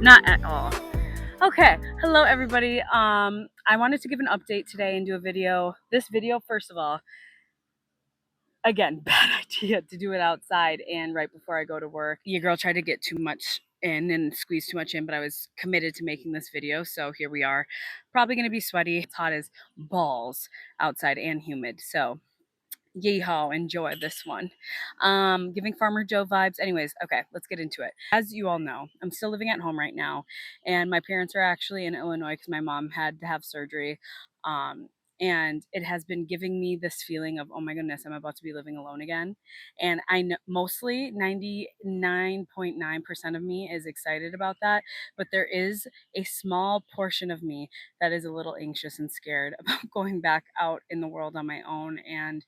Not at all. Okay, hello everybody. I wanted to give an update today and do a video. This video, first of all, again, bad idea to do it outside and right before I go to work. Your girl tried to get too much in and squeeze too much in, but I was committed to making this video, so here we are. Probably gonna be sweaty. It's hot as balls outside and humid, so yeehaw, enjoy this one. Giving Farmer Joe vibes. Anyways, okay, let's get into it. As you all know, I'm still living at home right now, and my parents are actually in Illinois because my mom had to have surgery. Um, and it has been giving me this feeling of, oh my goodness, I'm about to be living alone again. And I know mostly 99.9% of me is excited about that, but there is a small portion of me that is a little anxious and scared about going back out in the world on my own. And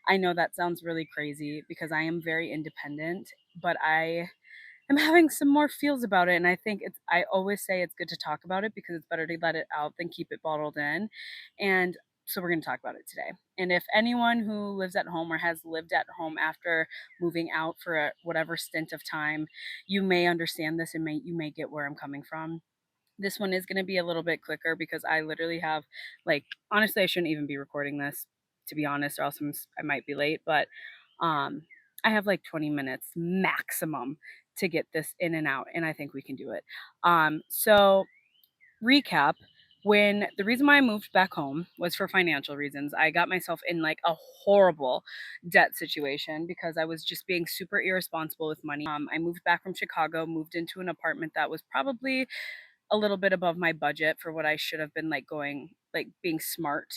I know that sounds really crazy because I am very independent, but I am having some more feels about it. And I think I always say it's good to talk about it because it's better to let it out than keep it bottled in. And so we're going to talk about it today. And if anyone who lives at home or has lived at home after moving out for whatever stint of time, you may understand this and you may get where I'm coming from. This one is going to be a little bit quicker because I literally have, like, honestly, I shouldn't even be recording this, to be honest, or else I might be late. But um, I have like 20 minutes maximum to get this in and out, and I think we can do it. So recap. When the reason why I moved back home was for financial reasons. I got myself in like a horrible debt situation because I was just being super irresponsible with money. I moved back from Chicago, moved into an apartment that was probably a little bit above my budget for what I should have been like going, like being smart.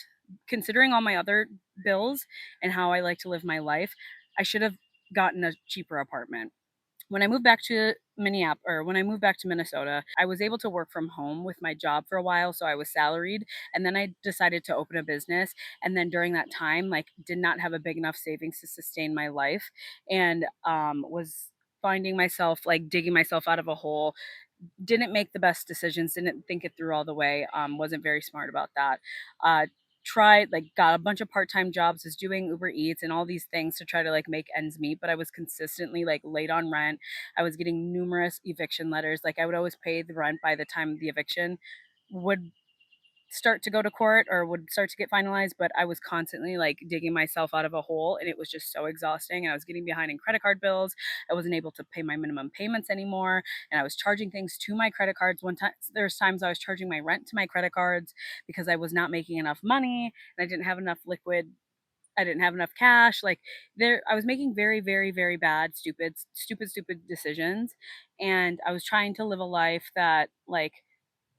Considering all my other bills and how I like to live my life, I should have gotten a cheaper apartment. When I moved back to Minneapolis, or when I moved back to Minnesota, I was able to work from home with my job for a while, so I was salaried, and then I decided to open a business, and then during that time, like, did not have a big enough savings to sustain my life, and was finding myself like digging myself out of a hole, didn't make the best decisions, didn't think it through all the way, wasn't very smart about that. Uh, tried, like, got a bunch of part-time jobs, was doing Uber Eats and all these things to try to like make ends meet, but I was consistently like late on rent. I was getting numerous eviction letters. Like, I would always pay the rent by the time the eviction would start to go to court or would start to get finalized, but I was constantly like digging myself out of a hole, and it was just so exhausting. And I was getting behind in credit card bills. I wasn't able to pay my minimum payments anymore, and I was charging things to my credit cards. One time there's times I was charging my rent to my credit cards because I was not making enough money and I didn't have enough liquid. I didn't have enough cash. Like, there I was making very, very, very bad, stupid decisions, and I was trying to live a life that, like,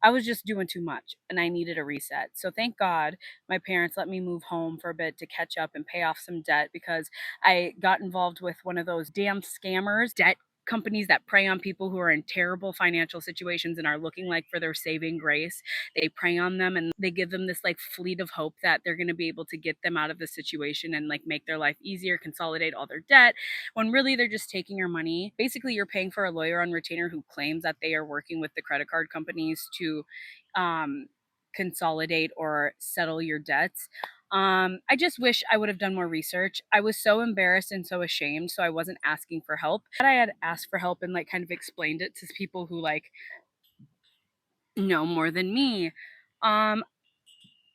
I was just doing too much and I needed a reset. So thank God my parents let me move home for a bit to catch up and pay off some debt because I got involved with one of those damn scammers, debt companies that prey on people who are in terrible financial situations and are looking like for their saving grace. They prey on them and they give them this like fleet of hope that they're going to be able to get them out of the situation and like make their life easier, consolidate all their debt, when really they're just taking your money. Basically, you're paying for a lawyer on retainer who claims that they are working with the credit card companies to um, consolidate or settle your debts. I just wish I would have done more research. I was so embarrassed and so ashamed, so I wasn't asking for help. But I had asked for help and like kind of explained it to people who like know more than me. Um,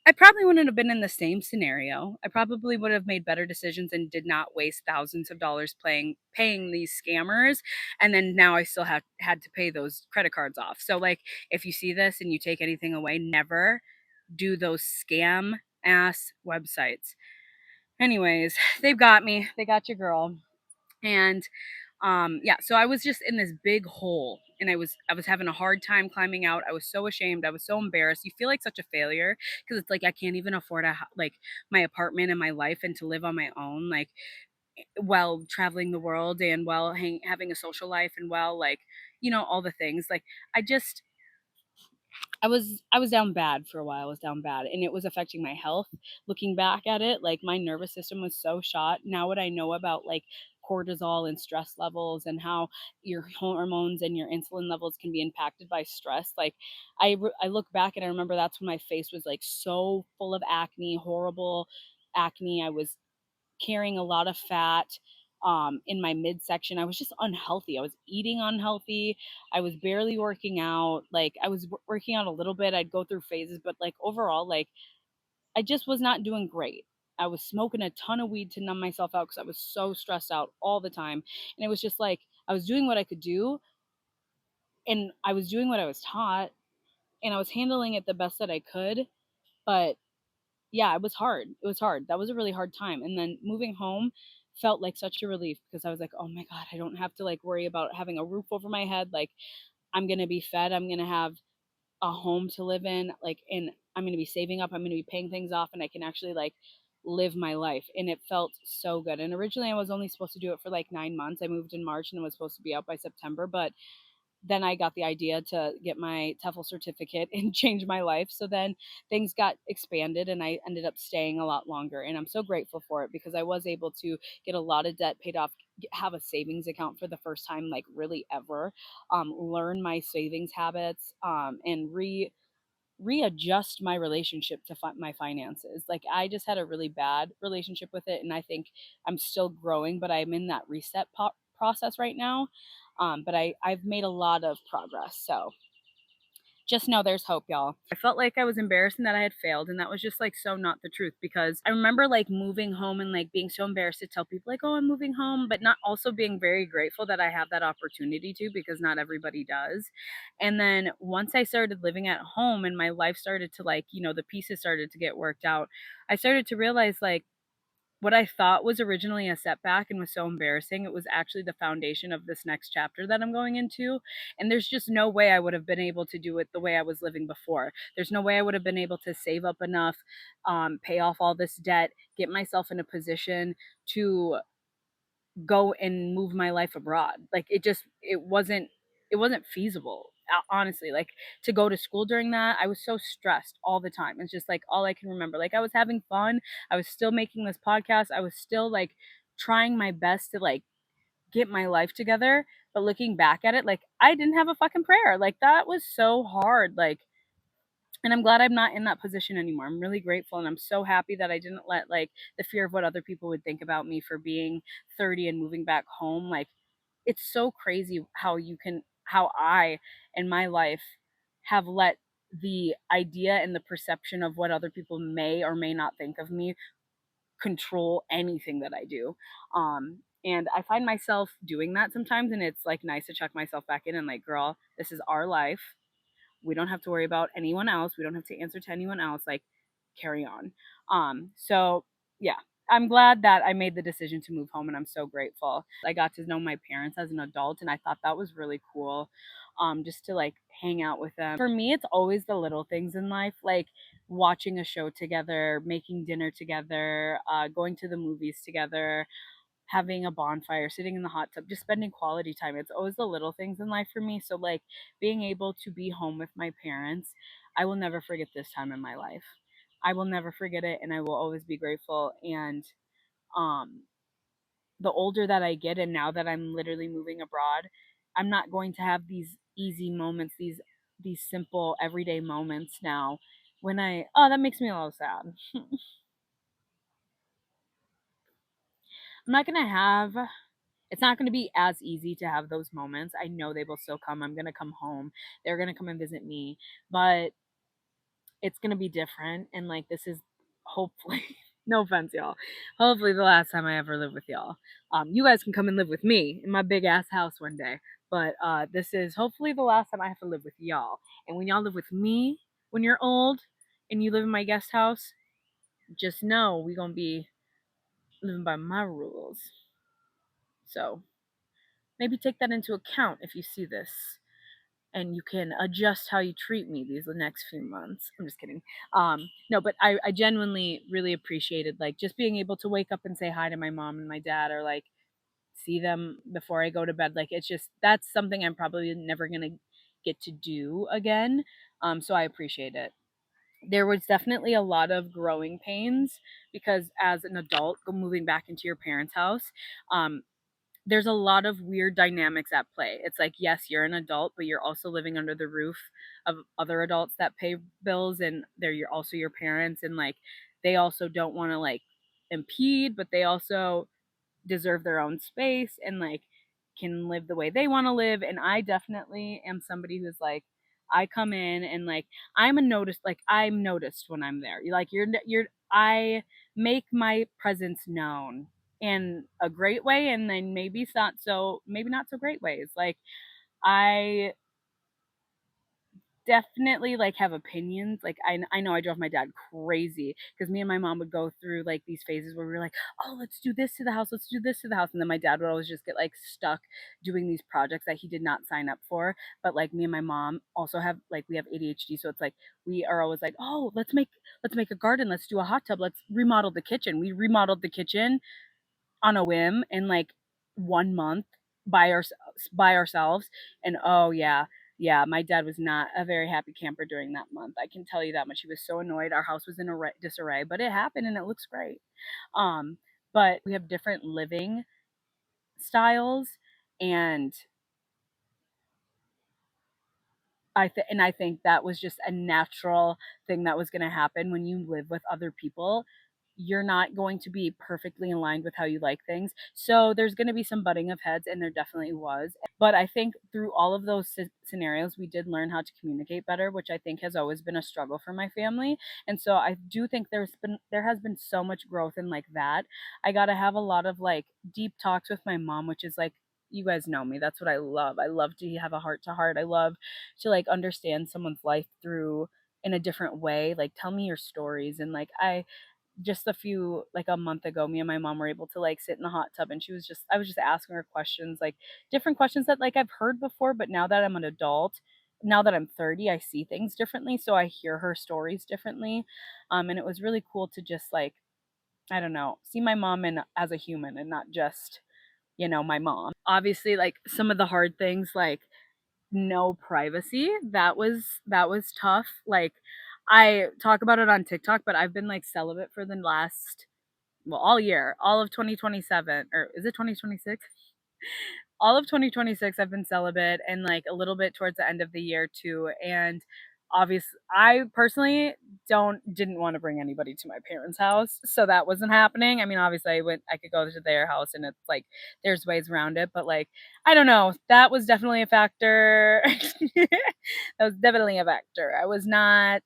I probably wouldn't have been in the same scenario. I probably would have made better decisions and did not waste thousands of dollars paying these scammers, and then now I still have had to pay those credit cards off. So like, if you see this and you take anything away, never do those scam ass websites. Anyways, they've got me. They got your girl. And yeah, so I was just in this big hole and I was having a hard time climbing out. I was so ashamed, I was so embarrassed. You feel like such a failure because it's like I can't even afford like my apartment and my life and to live on my own, like, while traveling the world and while having a social life and while, like, all the things. Like, I just I was down bad for a while. I was down bad and it was affecting my health. Looking back at it, like, my nervous system was so shot. Now what I know about like cortisol and stress levels and how your hormones and your insulin levels can be impacted by stress. Like, I look back and I remember that's when my face was like so full of acne, horrible acne. I was carrying a lot of fat. in my midsection. I was just unhealthy. I was eating unhealthy. I was barely working out. Like I was working out a little bit. I'd go through phases, but like overall, like I just was not doing great. I was smoking a ton of weed to numb myself out because I was so stressed out all the time. And it was just like I was doing what I could do and I was doing what I was taught and I was handling it the best that I could. But yeah, it was hard. It was hard. That was a really hard time. And then moving home felt like such a relief because I was like, oh my God, I don't have to like worry about having a roof over my head. Like, I'm going to be fed. I'm going to have a home to live in. Like, and I'm going to be saving up. I'm going to be paying things off and I can actually like live my life. And it felt so good. And originally I was only supposed to do it for like 9 months. I moved in March and it was supposed to be out by September. But then I got the idea to get my TEFL certificate and change my life. So then things got expanded and I ended up staying a lot longer. And I'm so grateful for it because I was able to get a lot of debt paid off, have a savings account for the first time, like really ever, learn my savings habits, and readjust my relationship to my finances. Like I just had a really bad relationship with it. And I think I'm still growing, but I'm in that reset process right now. But I've made a lot of progress. So just know there's hope, y'all. I felt like I was embarrassed and that I had failed, and that was just like so not the truth because I remember like moving home and like being so embarrassed to tell people like, oh, I'm moving home, but not also being very grateful that I have that opportunity to because not everybody does. And then once I started living at home and my life started to like, the pieces started to get worked out, I started to realize like what I thought was originally a setback and was so embarrassing, it was actually the foundation of this next chapter that I'm going into. And there's just no way I would have been able to do it the way I was living before. There's no way I would have been able to save up enough, pay off all this debt, get myself in a position to go and move my life abroad. Like it wasn't feasible. Honestly, like to go to school during that, I was so stressed all the time. It's just like all I can remember. Like I was having fun. I was still making this podcast. I was still like trying my best to like get my life together. But looking back at it, like I didn't have a fucking prayer. Like that was so hard. Like, and I'm glad I'm not in that position anymore. I'm really grateful and I'm so happy that I didn't let like the fear of what other people would think about me for being 30 and moving back home. Like it's so crazy how I in my life have let the idea and the perception of what other people may or may not think of me control anything that I do. And I find myself doing that sometimes and it's like nice to check myself back in and like, girl, this is our life. We don't have to worry about anyone else. We don't have to answer to anyone else. Like, carry on. So yeah, I'm glad that I made the decision to move home and I'm so grateful. I got to know my parents as an adult and I thought that was really cool. Just to like hang out with them. For me, it's always the little things in life, like watching a show together, making dinner together, going to the movies together, having a bonfire, sitting in the hot tub, just spending quality time. It's always the little things in life for me. So like being able to be home with my parents, I will never forget this time in my life. I will never forget it and I will always be grateful. And um the older that I get and now that I'm literally moving abroad, I'm not going to have these easy moments, these simple everyday moments now when I oh that makes me a little sad. I'm not gonna have it's not going to be as easy to have those moments. I know they will still come. I'm going to come home. They're going to come and visit me, but it's going to be different. And like, this is hopefully, no offense, y'all. Hopefully, the last time I ever live with y'all. You guys can come and live with me in my big ass house one day. But this is hopefully the last time I have to live with y'all. And when y'all live with me, when you're old and you live in my guest house, just know we're going to be living by my rules. So maybe take that into account if you see this and you can adjust how you treat me these the next few months. I'm just kidding. No, but I genuinely really appreciated like just being able to wake up and say hi to my mom and my dad or like see them before I go to bed. Like it's just that's something I'm probably never gonna get to do again. So I appreciate it. There was definitely a lot of growing pains because as an adult moving back into your parents' house, um, there's a lot of weird dynamics at play. It's like, yes, you're an adult, but you're also living under the roof of other adults that pay bills and you're also your parents and like they also don't want to like impede, but they also deserve their own space and like can live the way they want to live. And I definitely am somebody who's like, I come in and like I'm noticed when I'm there. Like I make my presence known in a great way, and then maybe not so great ways. Like I definitely like have opinions. Like I know I drove my dad crazy because me and my mom would go through like these phases where we were like, oh, let's do this to the house, let's do this to the house, and then my dad would always just get like stuck doing these projects that he did not sign up for. But like me and my mom also have like we have ADHD, so it's like we are always like, oh, let's make a garden, let's do a hot tub, let's remodel the kitchen. We remodeled the kitchen on a whim in like 1 month by ourselves. And oh yeah, my dad was not a very happy camper during that month. I can tell you that much. He was so annoyed. Our house was in disarray, but it happened and it looks great. um but we have different living styles, and I think that was just a natural thing that was going to happen when you live with other people. You're not going to be perfectly aligned with how you like things. So there's going to be some butting of heads, and there definitely was. But I think through all of those scenarios, we did learn how to communicate better, which I think has always been a struggle for my family. And so I do think there has been so much growth in like that. I got to have a lot of like deep talks with my mom, which is like, you guys know me. That's what I love. I love to have a heart to heart. I love to like understand someone's life through in a different way. Like tell me your stories. And like I just a few like a month ago, me and my mom were able to like sit in the hot tub, and I was just asking her questions, like different questions that like I've heard before, but now that I'm an adult, now that I'm 30, I see things differently, so I hear her stories differently. And it was really cool to just like, I don't know, see my mom as a human and not just, my mom. Obviously, like some of the hard things, like no privacy. That was tough. Like I talk about it on TikTok, but I've been like celibate for the last, well, all year, all of 2027, or is it 2026? All of 2026 I've been celibate, and like a little bit towards the end of the year too. And obviously I personally didn't want to bring anybody to my parents' house, so that wasn't happening. I mean, obviously I could go to their house, and it's like there's ways around it, but like I don't know, that was definitely a factor. That was definitely a factor. I was not,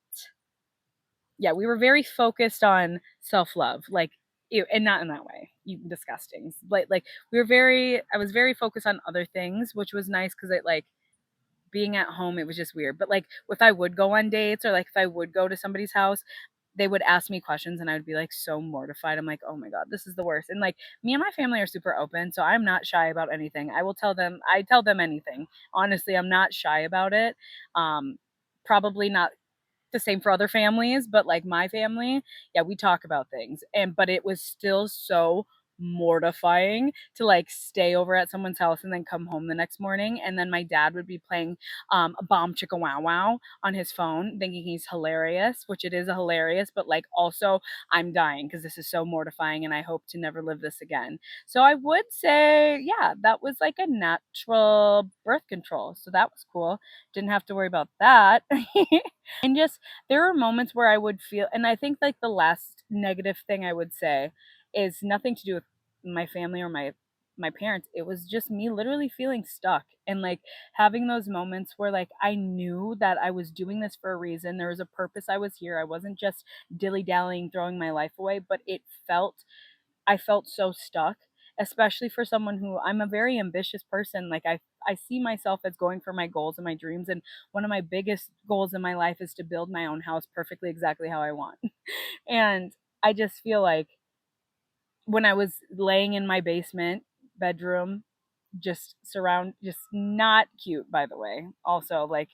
yeah, we were very focused on self-love, like ew, and not in that way, you disgusting. Like I was very focused on other things, which was nice because it like being at home, it was just weird. But like if I would go on dates or like if I would go to somebody's house, they would ask me questions and I would be like so mortified. I'm like, oh my God, this is the worst. And like me and my family are super open, so I'm not shy about anything. I tell them anything. Honestly, I'm not shy about it. Um, Probably not the same for other families, but like my family, yeah, we talk about things. But it was still so mortifying to like stay over at someone's house and then come home the next morning, and then my dad would be playing a bomb chicka wow wow on his phone thinking he's hilarious, which it is a hilarious, but like also I'm dying because this is so mortifying and I hope to never live this again. So I would say, yeah, that was like a natural birth control, so that was cool. Didn't have to worry about that. And just there were moments where I would feel, and I think like the last negative thing I would say is nothing to do with my family or my parents. It was just me literally feeling stuck and like having those moments where like I knew that I was doing this for a reason. There was a purpose. I was here. I wasn't just dilly-dallying, throwing my life away, but I felt so stuck, especially for someone who I'm a very ambitious person. Like I see myself as going for my goals and my dreams, and one of my biggest goals in my life is to build my own house perfectly exactly how I want. And I just feel like when I was laying in my basement bedroom, just not cute, by the way. Also, like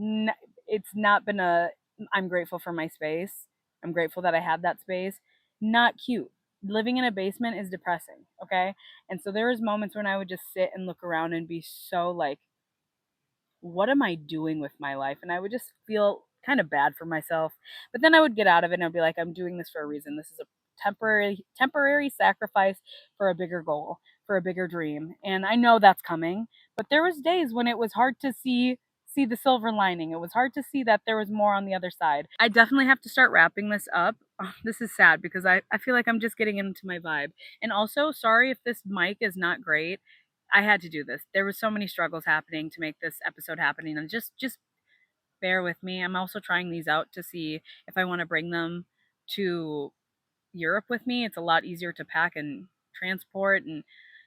n- it's not been a I'm grateful for my space. I'm grateful that I had that space. Not cute. Living in a basement is depressing, okay? And so there was moments when I would just sit and look around and be so like, what am I doing with my life? And I would just feel kind of bad for myself. But then I would get out of it and I'd be like, I'm doing this for a reason. This is a temporary sacrifice for a bigger goal, for a bigger dream. And I know that's coming, but there was days when it was hard to see the silver lining. It was hard to see that there was more on the other side. I definitely have to start wrapping this up. this is sad because I feel like I'm just getting into my vibe. And also, sorry if this mic is not great. I had to do this. There was so many struggles happening to make this episode happening, and just bear with me. I'm also trying these out to see if I want to bring them to Europe with me. It's a lot easier to pack and transport, and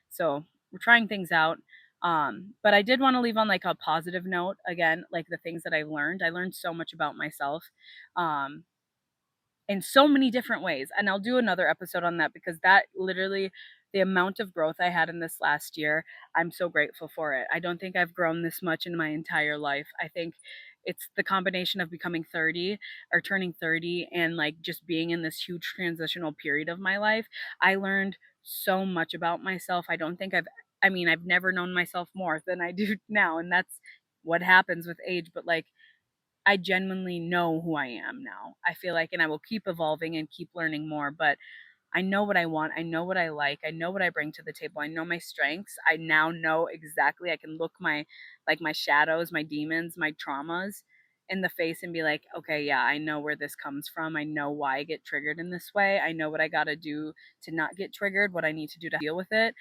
so we're trying things out. But I did want to leave on like a positive note again, like the things that I learned. I learned so much about myself. Um, in so many different ways. And I'll do another episode on that because that literally, the amount of growth I had in this last year, I'm so grateful for it. I don't think I've grown this much in my entire life. I think it's the combination of becoming 30 or turning 30 and like just being in this huge transitional period of my life. I learned so much about myself. I mean, I've never known myself more than I do now. And that's what happens with age. But like, I genuinely know who I am now. I feel like, and I will keep evolving and keep learning more, but I know what I want. I know what I like. I know what I bring to the table. I know my strengths. I now know exactly. I can look my shadows, my demons, my traumas in the face and be like, okay, yeah, I know where this comes from. I know why I get triggered in this way. I know what I got to do to not get triggered, what I need to do to deal with it.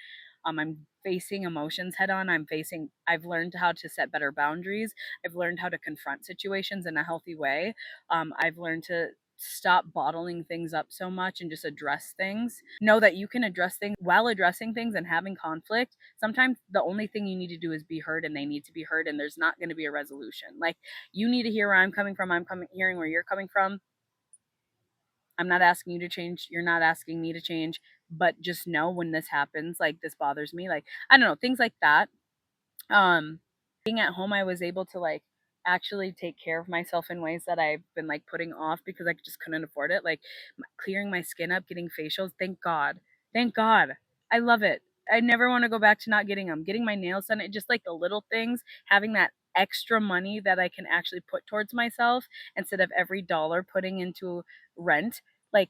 I'm facing emotions head on. I've learned how to set better boundaries. I've learned how to confront situations in a healthy way. I've learned to stop bottling things up so much and just address things. Know that you can address things while addressing things and having conflict. Sometimes the only thing you need to do is be heard and they need to be heard and there's not going to be a resolution. Like you need to hear where I'm coming from, hearing where you're coming from. I'm not asking you to change, you're not asking me to change, but just know when this happens, like this bothers me, like I don't know, things like that. um Being at home, I was able to like actually take care of myself in ways that I've been like putting off because I just couldn't afford it, like clearing my skin up, getting facials. Thank God, thank God, I love it. I never want to go back to not getting them. Getting my nails done, it just like the little things, having that extra money that I can actually put towards myself instead of every dollar putting into rent, like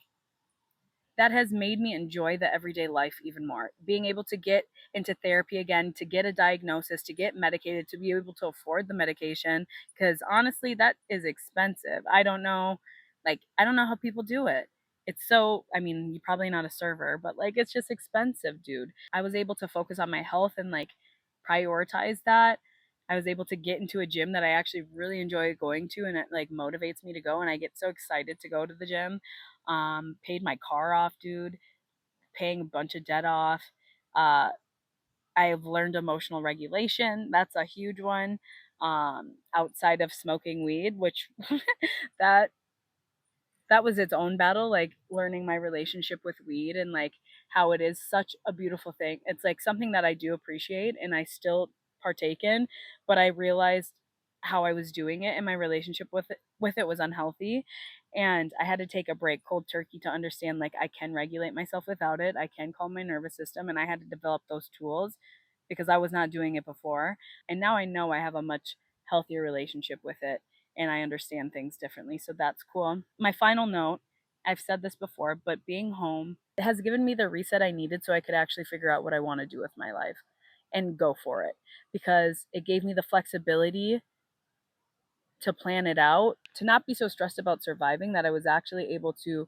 that has made me enjoy the everyday life even more. Being able to get into therapy again, to get a diagnosis, to get medicated, to be able to afford the medication, because honestly, that is expensive. I don't know how people do it. It's so, I mean, you're probably not a server, but like, it's just expensive, dude. I was able to focus on my health and like prioritize that. I was able to get into a gym that I actually really enjoy going to and it like motivates me to go and I get so excited to go to the gym. Paid my car off, dude, paying a bunch of debt off. Uh, I've learned emotional regulation. That's a huge one. Outside of smoking weed, which that that was its own battle, like learning my relationship with weed and like how it is such a beautiful thing. It's like something that I do appreciate and I still partake in, but I realized how I was doing it and my relationship with it was unhealthy. And I had to take a break cold turkey to understand like I can regulate myself without it. I can calm my nervous system and I had to develop those tools because I was not doing it before. And now I know I have a much healthier relationship with it and I understand things differently. So that's cool. My final note, I've said this before, but being home has given me the reset I needed so I could actually figure out what I want to do with my life and go for it because it gave me the flexibility to plan it out, to not be so stressed about surviving that I was actually able to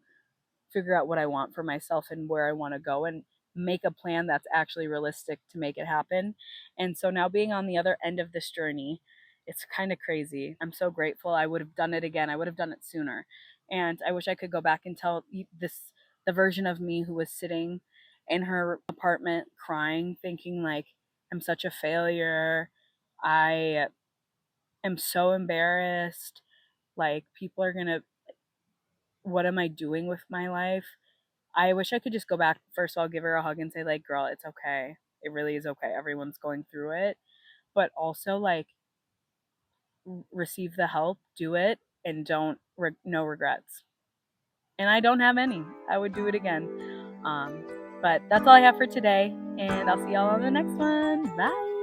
figure out what I want for myself and where I want to go and make a plan that's actually realistic to make it happen. And so now being on the other end of this journey, it's kind of crazy. I'm so grateful. I would have done it again. I would have done it sooner. And I wish I could go back and tell the version of me who was sitting in her apartment crying thinking like I'm such a failure. I am so embarrassed. Like people are going to, what am I doing with my life? I wish I could just go back. First of all, give her a hug and say, like, girl, it's okay. It really is okay. Everyone's going through it. But also, like, receive the help, do it, and no regrets. And I don't have any. I would do it again. But that's all I have for today. And I'll see y'all on the next one. Bye.